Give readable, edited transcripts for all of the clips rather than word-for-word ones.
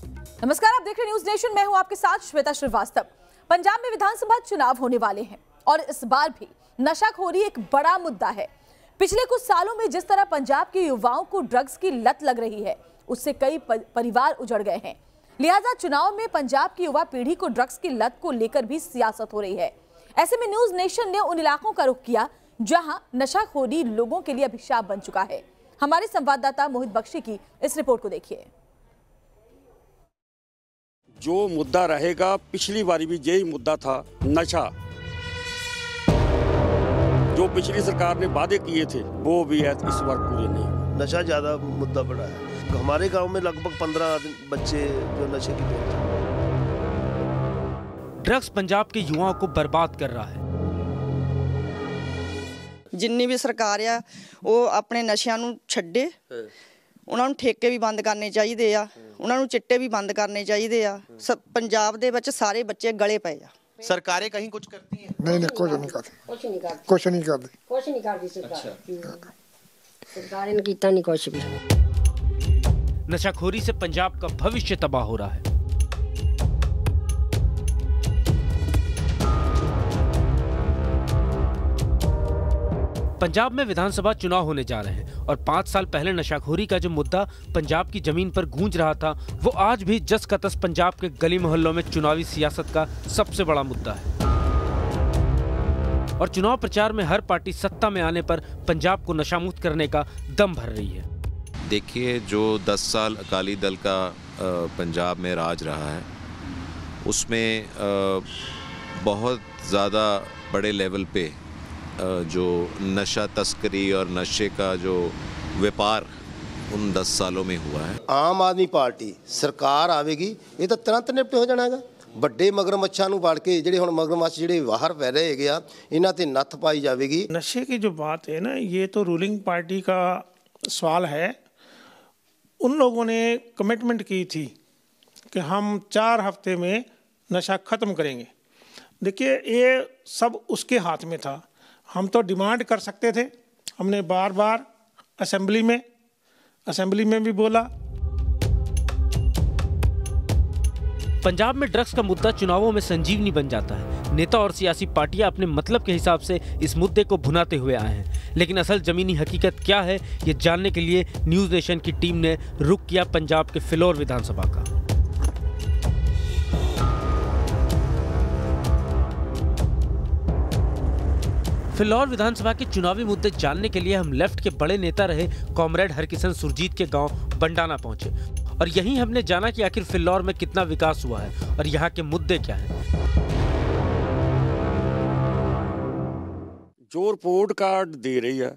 नमस्कार, आप देख रहे हैं न्यूज नेशन। मैं हूं आपके साथ श्वेता श्रीवास्तव। पंजाब में विधानसभा चुनाव होने वाले हैं और इस बार भी नशाखोरी एक बड़ा मुद्दा है। पिछले कुछ सालों में जिस तरह पंजाब के युवाओं को ड्रग्स की लत लग रही है, उससे कई परिवार उजड़ गए हैं। लिहाजा चुनाव में पंजाब की युवा पीढ़ी को ड्रग्स की लत को लेकर भी सियासत हो रही है। ऐसे में न्यूज नेशन ने उन इलाकों का रुख किया जहां नशाखोरी लोगों के लिए अभिशाप बन चुका है। हमारे संवाददाता मोहित बख्शी की इस रिपोर्ट को देखिए। जो मुद्दा रहेगा, पिछली बारी भी यही मुद्दा था, नशा। जो पिछली सरकार ने वादे किए थे वो भी इस बार पूरे नहीं। नशा ज़्यादा मुद्दा बड़ा है। हमारे गांव में लगभग 15 बच्चे जो नशे की लत। ड्रग्स पंजाब के युवाओं को बर्बाद कर रहा है। जिन्नी भी सरकार आ वो अपने नशिਆਂ ਨੂੰ ਛੱਡੇ, ਉਹਨਾਂ ਨੂੰ ਠੇਕੇ ਵੀ ਬੰਦ ਕਰਨੇ ਚਾਹੀਦੇ ਆ, ਉਹਨਾਂ ਨੂੰ ਚਿੱਟੇ ਵੀ ਬੰਦ ਕਰਨੇ ਚਾਹੀਦੇ ਆ। ਪੰਜਾਬ ਦੇ ਵਿੱਚ ਸਾਰੇ ਬੱਚੇ ਗਲੇ ਪਏ ਆ। सरकारें कहीं कुछ करती हैं? नहीं, कुछ नहीं करती। कुछ नहीं करती सरकार ने कीता नहीं कुछ भी। नशाखोरी से पंजाब का भविष्य तबाह हो रहा है। पंजाब में विधानसभा चुनाव होने जा रहे हैं और 5 साल पहले नशाखोरी का जो मुद्दा पंजाब की जमीन पर गूंज रहा था, वो आज भी जस का तस पंजाब के गली मोहल्लों में चुनावी सियासत का सबसे बड़ा मुद्दा है। और चुनाव प्रचार में हर पार्टी सत्ता में आने पर पंजाब को नशामुक्त करने का दम भर रही है। देखिए, जो 10 साल अकाली दल का पंजाब में राज रहा है, उसमें बहुत ज़्यादा बड़े लेवल पे जो नशा तस्करी और नशे का जो व्यापार उन 10 सालों में हुआ है। आम आदमी पार्टी सरकार आवेगी, ये तो तुरंत निपट हो जाना है। ਵੱਡੇ ਮਗਰਮੱਛਾਂ ਨੂੰ ਫੜ ਕੇ ਜਿਹੜੇ ਹੁਣ मगरमच्छ ਜਿਹੜੇ ਬਾਹਰ ਪੈ ਰਹੇ ਹੈਗੇ ਆ, ਇਹਨਾਂ ਤੇ ਨੱਥ ਪਾਈ ਜਾਵੇਗੀ। नशे की जो बात है ना, ये तो रूलिंग पार्टी का सवाल है। उन लोगों ने कमिटमेंट की थी कि हम 4 हफ्ते में नशा ख़त्म करेंगे। देखिए, ये सब उसके हाथ में था। हम तो डिमांड कर सकते थे, हमने बार बार असेंबली में भी बोला। पंजाब में ड्रग्स का मुद्दा चुनावों में संजीवनी बन जाता है। नेता और सियासी पार्टियां अपने मतलब के हिसाब से इस मुद्दे को भुनाते हुए आए हैं, लेकिन असल जमीनी हकीकत क्या है, ये जानने के लिए न्यूज नेशन की टीम ने रुख किया पंजाब के फिलौर विधानसभा का। फिलौर विधानसभा के चुनावी मुद्दे जानने के लिए हम लेफ्ट के बड़े नेता रहे कॉमरेड हरकिशन सुरजीत के गांव बंडाना पहुंचे और यहीं हमने जाना कि आखिर फिलौर में कितना विकास हुआ है और यहाँ के मुद्दे क्या हैं। जो रिपोर्ट कार्ड दे रही है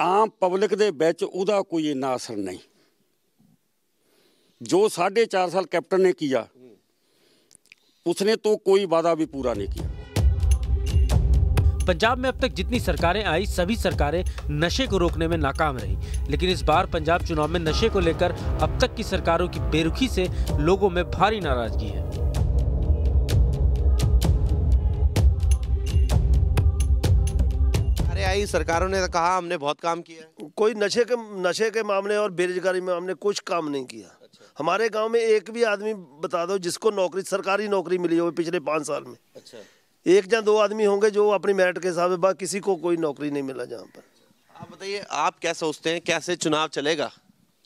आम पब्लिक दे विच उहदा कोई इन्ना असर नहीं। जो 4.5 साल कैप्टन ने किया, उसने तो कोई वादा भी पूरा नहीं किया। पंजाब में अब तक जितनी सरकारें आई, सभी सरकारें नशे को रोकने में नाकाम रही, लेकिन इस बार पंजाब चुनाव में नशे को लेकर अब तक की सरकारों की बेरुखी से लोगों में भारी नाराजगी है। अरे आई सरकारों ने तो कहा हमने बहुत काम किया। कोई नशे के मामले और बेरोजगारी में हमने कुछ काम नहीं किया। अच्छा। हमारे गांव में एक भी आदमी बता दो जिसको नौकरी, सरकारी नौकरी मिली हो पिछले 5 साल में। अच्छा। 1 या 2 आदमी होंगे जो अपनी मेरिट के हिसाब से, किसी को कोई नौकरी नहीं मिला जहाँ पर। आप बताइए, आप क्या सोचते हैं, कैसे चुनाव चलेगा?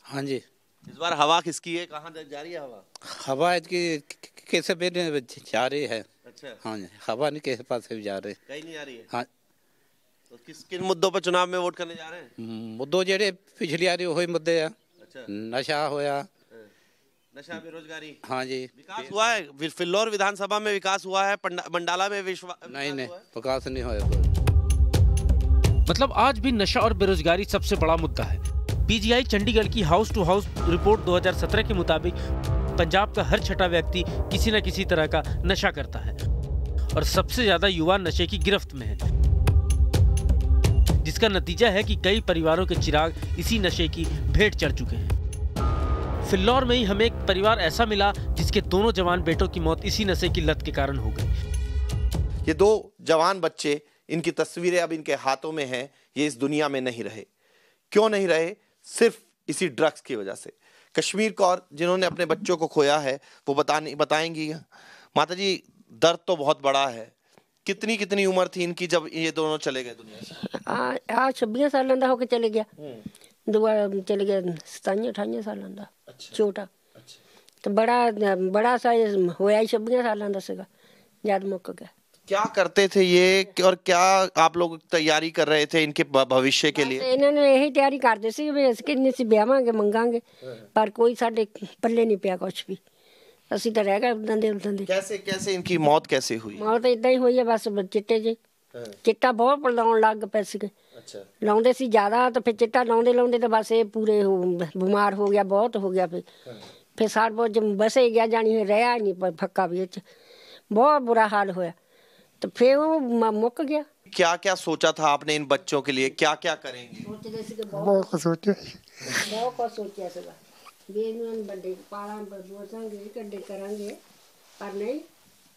हाँ जी, इस बार हवा किसकी है, कहाँ जा रही है हवा? हवा इसकी कैसे भी जा रही है। अच्छा। हाँ जी, हवा नहीं किसी पास भी जा रही, कहीं नहीं जा रही है। हाँ। तो किन मुद्दों पर चुनाव में वोट करने जा रहे हैं? मुद्दों जेडे पिछली आ रही वही मुद्दे है। अच्छा। नशा होया, नशा, बेरोजगारी। हाँ जी। विकास हुआ है फिलौर विधानसभा में? विकास हुआ है बंडाला में? नहीं, विकास नहीं हुआ। मतलब आज भी नशा और बेरोजगारी सबसे बड़ा मुद्दा है। पीजीआई चंडीगढ़ की हाउस टू हाउस रिपोर्ट 2017 के मुताबिक पंजाब का हर 6ठा व्यक्ति किसी न किसी तरह का नशा करता है और सबसे ज्यादा युवा नशे की गिरफ्त में है, जिसका नतीजा है कि कई परिवारों के चिराग इसी नशे की भेंट चढ़ चुके हैं। फिलौर में ही हमें एक परिवार ऐसा मिला जिसके दोनों जवान बेटों की मौत इसी नशे की लत के कारण हो गई। ये 2 जवान बच्चे, इनकी तस्वीरें अब इनके हाथों में हैं। ये इस दुनिया में नहीं रहे। क्यों नहीं रहे? सिर्फ इसी ड्रग्स की वजह से। कश्मीर कौर जिन्होंने अपने बच्चों को खोया है वो बताएंगी। माता जी, दर्द तो बहुत बड़ा है। कितनी उम्र थी इनकी जब ये दोनों चले गए दुनिया से? 26 साल का होके चले गया, दुआ चले गया 27-28 साल का। छोटा तो बड़ा सा होया 26 साल का सीगा जद मुक गया। क्या करते थे ये और क्या आप लोग तैयारी कर रहे थे इनके भविष्य के लिए? इन्होंने यही तैयारी करते सी भी किन्नी सी ब्याहांगे मंगांगे, पर कोई साडे पल्ले नहीं पिया कुछ भी। ਅਸੀਂ ਤਾਂ ਰਹਿ ਗਏ ਉਦਾਂ ਦੇ। कैसे इनकी मौत कैसे हुई? मौत इदां ही हुई है बस चिट्टे जी। चिट्टा बहुत लाउन लग पे सी। अच्छा लाउंदे सी ज्यादा तो फिर चिट्टा लाउंदे तो बस ये पूरे बीमार हो गया, बहुत हो गया। फिर सार बहुत बसे गया जानी रहा नहीं फक्का भी बहुत बुरा हाल होया तो फिर वो मुक गया। क्या क्या सोचा था आपने इन बच्चों के लिए, क्या क्या करेंगे? बहुत कुछ सोचा सीगा भी इन्होंने बड़े पाला बोसांगे कड्डे करांगे, पर नहीं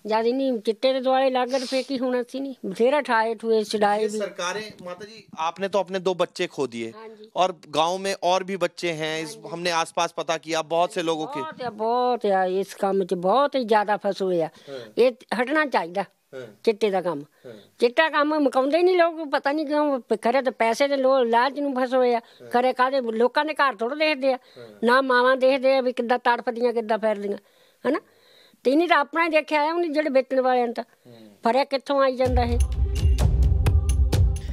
जद नहीं चिट्टे के दुआले लग गए फिर की होना सी नहीं। बथेरा ठाए ठुए छड़ाए भी। सरकारें माता जी, आपने तो अपने 2 बच्चे खो दिए और गांव में और भी बच्चे हैं। हमने आसपास पता किया बहुत से लोगों के बहुत इस काम च बहुत ही ज्यादा फस हुए। ये हटना चाहिए चिट्टे का काम। चिट्टा काम मुकाउंदे नहीं लोग, पता नहीं क्यों। खरे तो पैसे के लालच नूं फस होए। खरे काहदे लोकां दे घर थोड़ा देखदे आ ना, मावां देखदे आ भी किद्दां तड़फदियां किद्दां फिरदियां है ना। ते इन्हीं तो अपना ही देखा है उन्हें जेड़े बेचने वाले तो फर्क कित्थों आई जांदा है।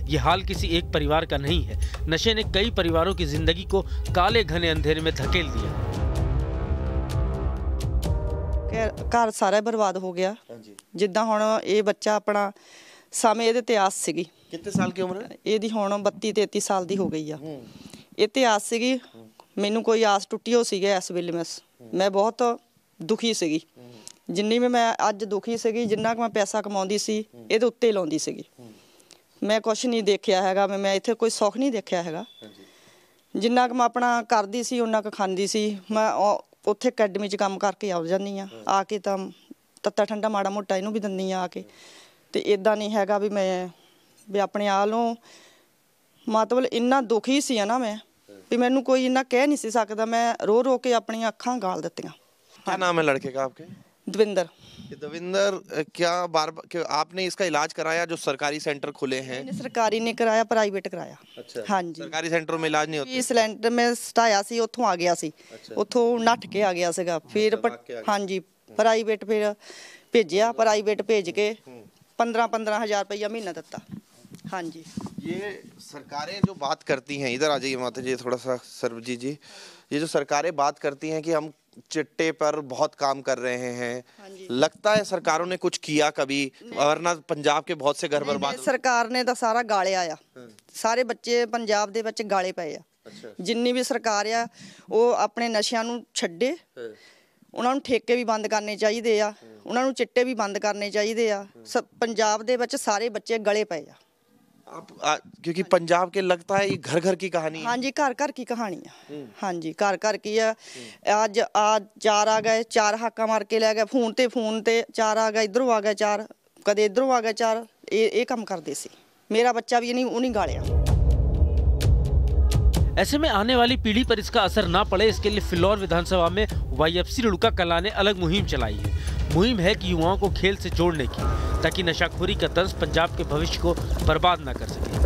ये हाल किसी एक परिवार का नहीं है। नशे ने कई परिवारों की जिंदगी को काले घने अंधेरे में धकेल दिया। घर सारा बर्बाद हो गया। जिद्दां हुण ये बच्चा अपना समय इहदे ते आस सीगी। कितने साल की उम्र है? ਇਹਦੀ ਹੁਣ 32-33 ਸਾਲ ਦੀ ਹੋ ਗਈ ਆ। ਇਹ ਤੇ ਆਸ ਸੀਗੀ, ਮੈਨੂੰ ਕੋਈ ਆਸ ਟੁੱਟੀ ਹੋ ਸੀਗੀ ਇਸ ਵੇਲੇ। ਮੈਂ ਬਹੁਤ ਦੁਖੀ ਸੀਗੀ। ਜਿੰਨੀ ਵੀ ਮੈਂ ਅੱਜ ਦੁਖੀ ਸੀਗੀ, ਜਿੰਨਾ ਕੁ ਮੈਂ ਪੈਸਾ ਕਮਾਉਂਦੀ ਸੀ ਇਹਦੇ ਉੱਤੇ ਲਾਉਂਦੀ ਸੀਗੀ। ਮੈਂ ਕੁਛ ਨਹੀਂ ਦੇਖਿਆ ਹੈਗਾ, ਮੈਂ ਇੱਥੇ ਕੋਈ ਸੁੱਖ ਨਹੀਂ ਦੇਖਿਆ ਹੈਗਾ। ਜਿੰਨਾ ਕੁ ਮੈਂ ਆਪਣਾ ਕਰਦੀ ਸੀ ਉਹਨਾਂ ਕੁ ਖਾਂਦੀ ਸੀ। ਮੈਂ ਉੱਥੇ ਅਕੈਡਮੀ 'ਚ ਕੰਮ ਕਰਕੇ ਆ ਜਾਂਦੀ ਆ ਕੇ ਤਾਂ ਤੱਤਾ ਠੰਡਾ ਮਾੜਾ ਮੋਟਾ ਇਹਨੂੰ ਵੀ ਦਿੰਦੀ ਆ ਕੇ। ਤੇ ਇਦਾਂ ਨਹੀਂ ਹੈਗਾ ਵੀ ਮੈਂ ਵੀ ਆਪਣੇ ਆਪ ਨੂੰ ਮਤਲਬ ਇੰਨਾ ਦੁਖੀ ਸੀ ਨਾ ਮੈਂ ਵੀ ਮੈਨੂੰ ਕੋਈ ਇੰਨਾ ਕਹਿ नहीं सी सकता। मैं रो के अपनी अखां गाल दित्तियां। क्या नाम है लड़के का आपके? दविंदर। दविंदर, क्या आपने इसका इलाज कराया? जो सरकारी सेंटर खुले हैं सरकारी ने कराया, प्राइवेट कराया। अच्छा हाँ जी। सरकारी सेंटरों में इलाज नहीं होता? सिलेंडर में सटाया सी, उत्थों आ गया सी। उत्थों नठ के आ गया सीगा। फिर हाँ जी प्राइवेट फिर भेजिया। प्राइवेट भेज के 15-15 हज़ार रुपया महीना दिता। हाँ जी। ये सरकारें जो बात करती हैं, इधर आ जाइए माता जी थोड़ा सा। सरबजीत जी, ये जो सरकारें बात करती हैं कि हम चिट्टे पर बहुत काम कर रहे हैं, लगता है सरकारों ने कुछ किया कभी? वरना पंजाब के बहुत से घर बर्बाद। सरकार ने तो सारा गालिया आ। सारे बच्चे पंजाब दे विच गाले पए आ। जिन्नी भी सरकार आ वो अपने नशियां नूं छड्डे। ਉਹਨਾਂ ਨੂੰ ਠੇਕੇ ਵੀ ਬੰਦ ਕਰਨੇ ਚਾਹੀਦੇ ਆ, ਉਹਨਾਂ ਨੂੰ ਚਿੱਟੇ ਵੀ ਬੰਦ ਕਰਨੇ ਚਾਹੀਦੇ ਆ। ਪੰਜਾਬ ਦੇ ਵਿੱਚ ਸਾਰੇ ਬੱਚੇ ਗਲੇ ਪਏ ਆ। क्योंकि पंजाब के लगता है ये घर घर की कहानी है। हाँ जी घर घर की कहानी है। हाँ जी घर घर की है। आज 4 आ गए, 4 हाका मार के ले गए। फोन ते 4 आ गए, इधरों आ गए 4, कदे इधरों आ गए 4। ये काम करते सी। मेरा बच्चा भी नहीं गालिया। ऐसे में आने वाली पीढ़ी पर इसका असर ना पड़े, इसके लिए फिल्लौर विधानसभा में YFC रुड़का कला ने अलग मुहिम चलाई है। मुहिम है कि युवाओं को खेल से जोड़ने की, ताकि नशाखोरी का तंज पंजाब के भविष्य को बर्बाद ना कर सके।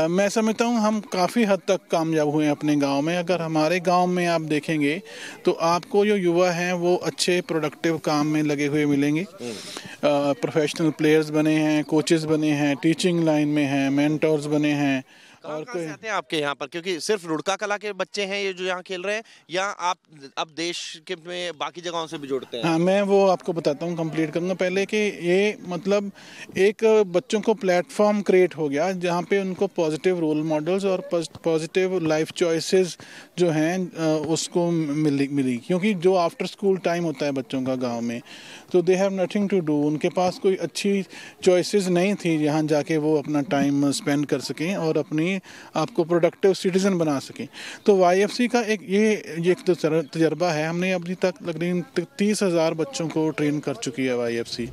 मैं समझता हूँ हम काफ़ी हद तक कामयाब हुए हैं अपने गांव में। अगर हमारे गांव में आप देखेंगे तो आपको जो युवा हैं वो अच्छे प्रोडक्टिव काम में लगे हुए मिलेंगे। प्रोफेशनल प्लेयर्स बने हैं, कोचेस बने हैं, टीचिंग लाइन में हैं, मेंटर्स बने हैं। और कहाँ से आते हैं आपके यहाँ पर? क्योंकि सिर्फ रुड़का कला के बच्चे हैं ये जो यहाँ खेल रहे हैं, या आप अब देश के में बाकी जगहों से भी जुड़ते हैं? हाँ, मैं वो आपको बताता हूँ, कंप्लीट करूँगा पहले कि ये मतलब एक बच्चों को प्लेटफॉर्म क्रिएट हो गया जहाँ पे उनको पॉजिटिव रोल मॉडल्स और पॉजिटिव लाइफ चॉइसेस जो हैं उसको मिली। क्योंकि जो आफ्टर स्कूल टाइम होता है बच्चों का गाँव में, तो they have nothing to do. उनके पास कोई अच्छी चॉइसेस नहीं थी जहाँ जाके वो अपना टाइम स्पेंड कर सकें और अपनी आपको प्रोडक्टिव सिटीजन बना सकें। तो YFC का एक तजर्बा है। हमने अभी तक तकरीबन 30,000 बच्चों को ट्रेन कर चुकी है YFC।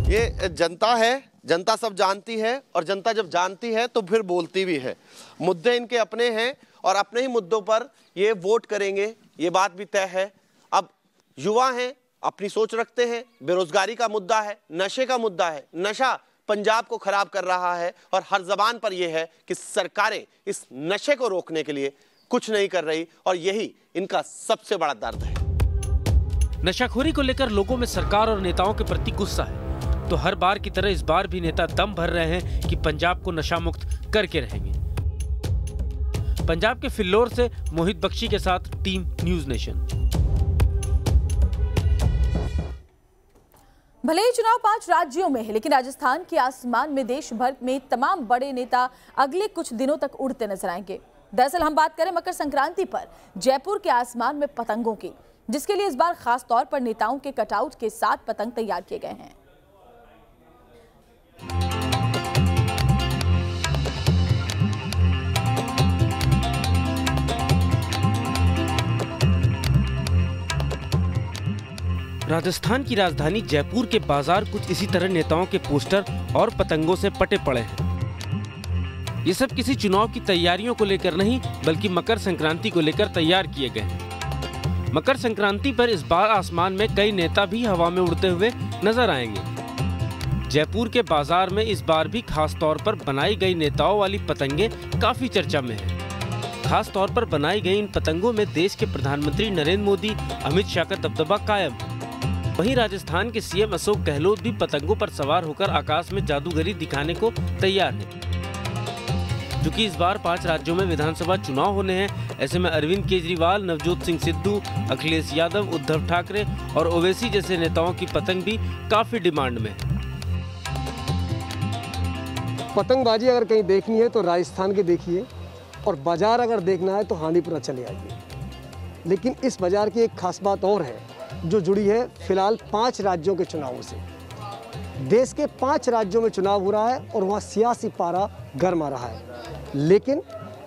ये जनता है, जनता सब जानती है, और जनता जब जानती है तो फिर बोलती भी है। मुद्दे इनके अपने हैं और अपने ही मुद्दों पर ये वोट करेंगे, ये बात भी तय है। अब युवा हैं, अपनी सोच रखते हैं, बेरोजगारी का मुद्दा है, नशे का मुद्दा है, नशा पंजाब को खराब कर रहा है और हर जबान पर यह है कि सरकारें इस नशे को रोकने के लिए कुछ नहीं कर रही, और यही इनका सबसे बड़ा दर्द है। नशाखोरी को लेकर लोगों में सरकार और नेताओं के प्रति गुस्सा है, तो हर बार की तरह इस बार भी नेता दम भर रहे हैं कि पंजाब को नशा मुक्त करके रहेंगे। पंजाब के फिल्लोर से मोहित बख्शी के साथ टीम न्यूज नेशन। भले ही चुनाव 5 राज्यों में है, लेकिन राजस्थान के आसमान में देश भर में तमाम बड़े नेता अगले कुछ दिनों तक उड़ते नजर आएंगे। दरअसल हम बात करें मकर संक्रांति पर जयपुर के आसमान में पतंगों की, जिसके लिए इस बार खास तौर पर नेताओं के कटआउट के साथ पतंग तैयार किए गए हैं। राजस्थान की राजधानी जयपुर के बाजार कुछ इसी तरह नेताओं के पोस्टर और पतंगों से पटे पड़े हैं। ये सब किसी चुनाव की तैयारियों को लेकर नहीं, बल्कि मकर संक्रांति को लेकर तैयार किए गए हैं। मकर संक्रांति पर इस बार आसमान में कई नेता भी हवा में उड़ते हुए नजर आएंगे। जयपुर के बाजार में इस बार भी खास तौर पर बनाई गई नेताओं वाली पतंगे काफी चर्चा में है। खास तौर पर बनाई गई इन पतंगों में देश के प्रधानमंत्री नरेंद्र मोदी, अमित शाह का दबदबा कायम है। वहीं राजस्थान के सीएम अशोक गहलोत भी पतंगों पर सवार होकर आकाश में जादूगरी दिखाने को तैयार है। क्योंकि इस बार 5 राज्यों में विधानसभा चुनाव होने हैं, ऐसे में अरविंद केजरीवाल, नवजोत सिंह सिद्धू, अखिलेश यादव, उद्धव ठाकरे और ओवैसी जैसे नेताओं की पतंग भी काफी डिमांड में है। पतंगबाजी अगर कहीं देखनी है तो राजस्थान की देखिए, और बाजार अगर देखना है तो हांडीपुरा चले आइए। लेकिन इस बाजार की एक खास बात और है जो जुड़ी है फिलहाल 5 राज्यों के चुनावों से। देश के 5 राज्यों में चुनाव हो रहा है और वहाँ सियासी पारा गर्म आ रहा है, लेकिन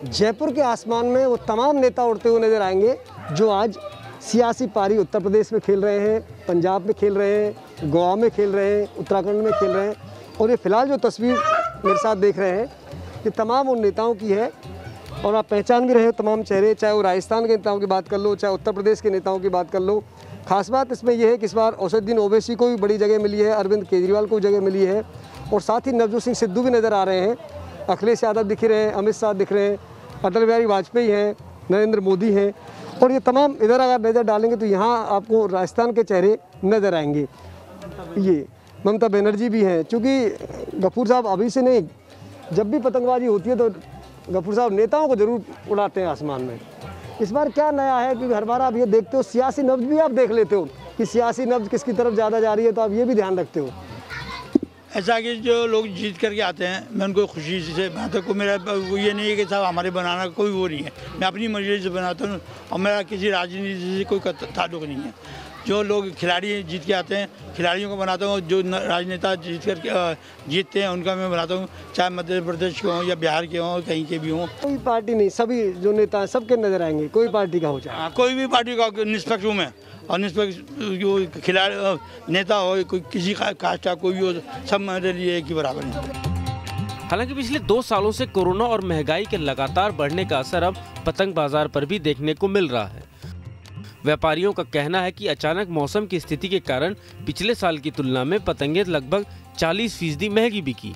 जयपुर के आसमान में वो तमाम नेता उड़ते हुए नजर आएंगे जो आज सियासी पारी उत्तर प्रदेश में खेल रहे हैं, पंजाब में खेल रहे हैं, गोवा में खेल रहे हैं, उत्तराखंड में खेल रहे हैं। और ये फिलहाल जो तस्वीर मेरे साथ देख रहे हैं ये तमाम उन नेताओं की है, और आप पहचान भी रहे हो तमाम चेहरे, चाहे वो राजस्थान के नेताओं की बात कर लो, चाहे उत्तर प्रदेश के नेताओं की बात कर लो। खास बात इसमें यह है कि इस बार असदुद्दीन ओवैसी को भी बड़ी जगह मिली है, अरविंद केजरीवाल को भी जगह मिली है, और साथ ही नवजोत सिंह सिद्धू भी नज़र आ रहे हैं, अखिलेश यादव दिख रहे हैं, अमित शाह दिख रहे हैं, अटल बिहारी वाजपेयी हैं, नरेंद्र मोदी हैं, और ये तमाम इधर अगर नज़र डालेंगे तो यहाँ आपको राजस्थान के चेहरे नज़र आएंगे। ये ममता बनर्जी भी हैं, चूँकि गफूर साहब अभी से नहीं, जब भी पतंगबाजी होती है तो गफूर साहब नेताओं को जरूर उड़ाते हैं आसमान में। इस बार क्या नया है कि हर बार आप ये देखते हो, सियासी नब्ज भी आप देख लेते हो कि सियासी नब्ज किसकी तरफ ज़्यादा जा रही है, तो आप ये भी ध्यान रखते हो। ऐसा कि जो लोग जीत करके आते हैं मैं उनको खुशी से बनाता हूँ। मेरा वो ये नहीं है कि साहब हमारे बनाना कोई वो नहीं है, मैं अपनी मर्जी से बनाता हूँ और मेरा किसी राजनीति से कोई ताल्लुक नहीं है। जो लोग खिलाड़ी जीत के आते हैं खिलाड़ियों को बनाता हूँ, जो राजनेता जीतते हैं उनका मैं बनाता हूँ, चाहे मध्य प्रदेश के हों या बिहार के हों, कहीं के भी हों। कोई पार्टी नहीं, सभी जो नेता हैं सबके नजर आएंगे, कोई पार्टी का हो जाए। कोई भी पार्टी का निष्पक्ष हूँ मैं, और निष्पक्ष जो खिलाड़ी नेता हो, कोई किसी कास्ट का कोई भी हो, सब मेरे लिए एक ही बराबर है। हालांकि पिछले 2 सालों से कोरोना और महंगाई के लगातार बढ़ने का असर अब पतंग बाजार पर भी देखने को मिल रहा है। व्यापारियों का कहना है कि अचानक मौसम की स्थिति के कारण पिछले साल की तुलना में पतंगें लगभग 40% महंगी बिकी।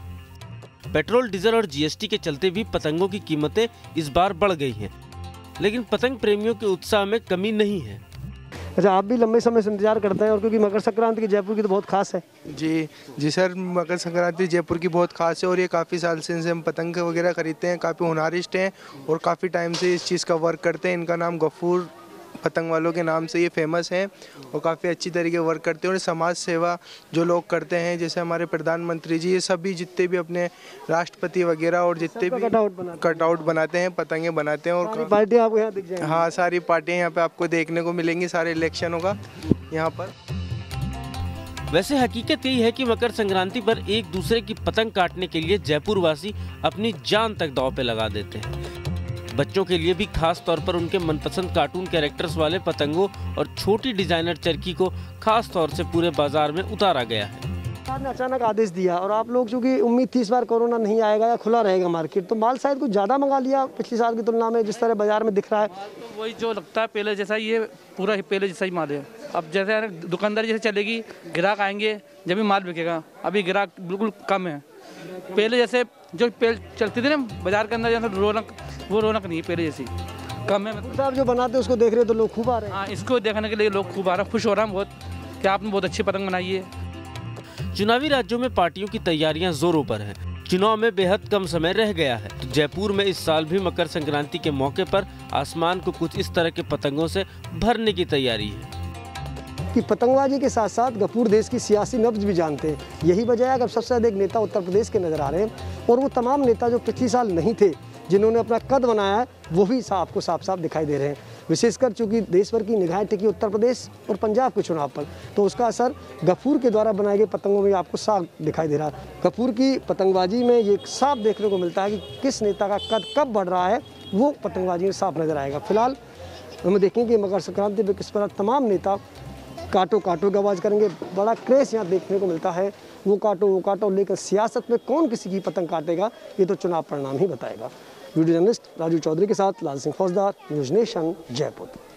पेट्रोल, डीजल और जीएसटी के चलते भी पतंगों की कीमतें इस बार बढ़ गई हैं, लेकिन पतंग प्रेमियों के उत्साह में कमी नहीं है। अच्छा, आप भी लंबे समय से इंतजार करते हैं, और क्योंकि मकर संक्रांति की जयपुर की तो बहुत खास है। जी सर, मकर संक्रांति जयपुर की बहुत खास है, और ये काफ़ी साल से इनसे हम पतंग वगैरह खरीदते हैं। काफ़ी हुनरिस्ट हैं और काफ़ी टाइम से इस चीज़ का वर्क करते हैं। इनका नाम गफूर पतंग वालों के नाम से ये फेमस हैं और काफ़ी अच्छी तरीके वर्क करते हैं। और समाज सेवा जो लोग करते हैं, जैसे हमारे प्रधानमंत्री जी, ये सभी जितने भी अपने राष्ट्रपति वगैरह और जितने भी कटआउट बनाते हैं, पतंगे बनाते हैं। और पार्टियां आपको यहाँ दिख जाएंगी। हाँ, सारी पार्टियां यहाँ पे आपको देखने को मिलेंगी, सारे इलेक्शनों का यहाँ पर। वैसे हकीकत यही है कि मकर संक्रांति पर एक दूसरे की पतंग काटने के लिए जयपुर वासी अपनी जान तक दांव पे लगा देते हैं। बच्चों के लिए भी खास तौर पर उनके मनपसंद कार्टून कैरेक्टर्स वाले पतंगों और छोटी डिजाइनर चरखी को खास तौर से पूरे बाजार में उतारा गया है। सरकार ने अचानक आदेश दिया और आप लोग चूँकि उम्मीद थी इस बार कोरोना नहीं आएगा या खुला रहेगा मार्केट, तो माल शायद कुछ ज़्यादा मंगा लिया पिछले साल की तुलना में जिस तरह बाजार में दिख रहा है। तो वही जो लगता है पहले जैसा ये पूरा ही पहले जैसा ही माल है। अब जैसे दुकानदारी जैसे चलेगी, ग्राहक आएंगे जब भी माल बिकेगा। अभी ग्राहक बिल्कुल कम है। पहले जैसे जो चलती थी ना बाजार के अंदर जैसे रौनक, वो रौनक नहीं है पहले जैसी, कम है। साहब जो बनाते हैं उसको देख रहे हो तो लोग खूब आ रहे हैं। हाँ, इसको देखने के लिए लोग खूब आ रहे हैं, खुश हो रहे हैं बहुत कि आपने बहुत अच्छी पतंग बनाई है। चुनावी राज्यों में पार्टियों की तैयारियां जोरों पर हैं। चुनाव में बेहद कम समय रह गया है, तो जयपुर में इस साल भी मकर संक्रांति के मौके पर आसमान को कुछ इस तरह के पतंगों से भरने की तैयारी है कि पतंगबाजी के साथ साथ गफूर देश की सियासी नब्ज भी जानते हैं। यही वजह है कि अब सबसे अधिक नेता उत्तर प्रदेश के नजर आ रहे हैं और वो तमाम नेता जो पिछले साल नहीं थे, जिन्होंने अपना कद बनाया है, वो भी आपको साफ साफ दिखाई दे रहे हैं। विशेषकर चूंकि देश भर की निगाहें टिकी उत्तर प्रदेश और पंजाब के चुनाव पर, तो उसका असर गफूर के द्वारा बनाए गए पतंगों में आपको साफ दिखाई दे रहा है। गफूर की पतंगबाजी में ये साफ देखने को मिलता है कि किस नेता का कद कब बढ़ रहा है, वो पतंगबाजी में साफ नजर आएगा। फिलहाल हम देखेंगे मकर संक्रांति पर किस तरह तमाम नेता काटो काटो की आवाज़ करेंगे। बड़ा क्रेज यहाँ देखने को मिलता है, वो काटो, लेकिन सियासत में कौन किसी की पतंग काटेगा ये तो चुनाव परिणाम ही बताएगा। वीडियो जर्नलिस्ट राजू चौधरी के साथ लाल सिंह फौजदार, न्यूज़ नेशन, जयपुर।